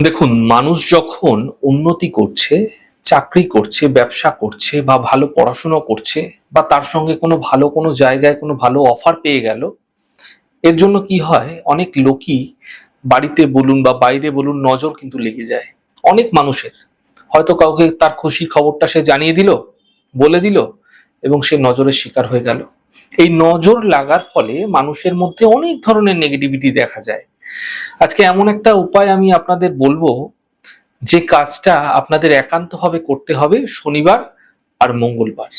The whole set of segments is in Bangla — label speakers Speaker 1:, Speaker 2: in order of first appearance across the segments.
Speaker 1: দেখুন, মানুষ যখন উন্নতি করছে, চাকরি করছে, ব্যবসা করছে বা ভালো পড়াশুনো করছে বা তার সঙ্গে কোনো জায়গায় কোনো ভালো অফার পেয়ে গেল, এর জন্য কি হয়, অনেক লোকই বাড়িতে বলুন বা বাইরে বলুন নজর কিন্তু লেগে যায় অনেক মানুষের। হয়তো কাউকে তার খুশির খবরটা সে জানিয়ে দিল, বলে দিল এবং সে নজরের শিকার হয়ে গেল। এই নজর লাগার ফলে মানুষের মধ্যে অনেক ধরনের নেগেটিভিটি দেখা যায়। আজকে এমন একটা উপায় আমি আপনাদের বলবো, যে কাজটা আপনাদের একান্তভাবে করতে হবে শনিবার আর মঙ্গলবার।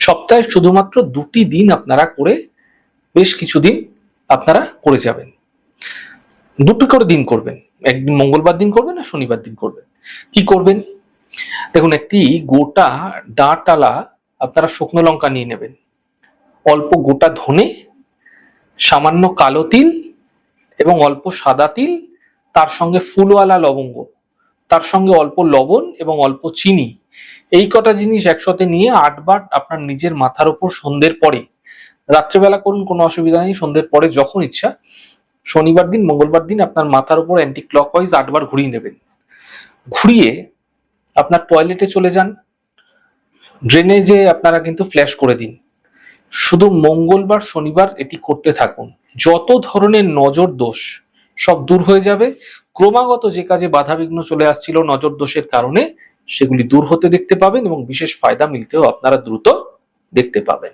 Speaker 1: সপ্তাহে শুধুমাত্র ২টি দিন আপনারা করে বেশ কিছুদিন আপনারা করে যাবেন। ২টি করে দিন করবেন। একদিন মঙ্গলবার দিন করবেন আর শনিবার দিন করবেন। কি করবেন? দেখুন, একটি গোটা ডাঁটালা আপনারা শুকনো লঙ্কা নিয়ে নেবেন, অল্প গোটা ধনে, সামান্য কালো তিল এবং অল্প সাদা তিল, তার সঙ্গে ফুলওয়ালা লবঙ্গ, তার সঙ্গে অল্প লবণ এবং অল্প চিনি। এই কটা জিনিস একসাথে নিয়ে ৮ বার আপনার নিজের মাথার উপর সন্ধ্যের পরে, রাত্রেবেলা করুন কোনো অসুবিধা নেই, সন্ধ্যের পরে যখন ইচ্ছা, শনিবার দিন মঙ্গলবার দিন আপনার মাথার উপর অ্যান্টি ক্লকওয়াইজ ৮ বার ঘুরিয়ে নেবেন। ঘুরিয়ে আপনার টয়লেটে চলে যান, ড্রেনে যে আপনারা কিন্তু ফ্ল্যাশ করে দিন। শুধু মঙ্গলবার শনিবার এটি করতে থাকুন। যত ধরনের নজর দোষ সব দূর হয়ে যাবে। ক্রমাগত যে কাজে বাধাবিঘ্ন চলে আসছিল নজর দোষের কারণে, সেগুলি দূর হতে দেখতে পাবেন এবং বিশেষ ফায়দা মিলতেও আপনারা দ্রুত দেখতে পাবেন।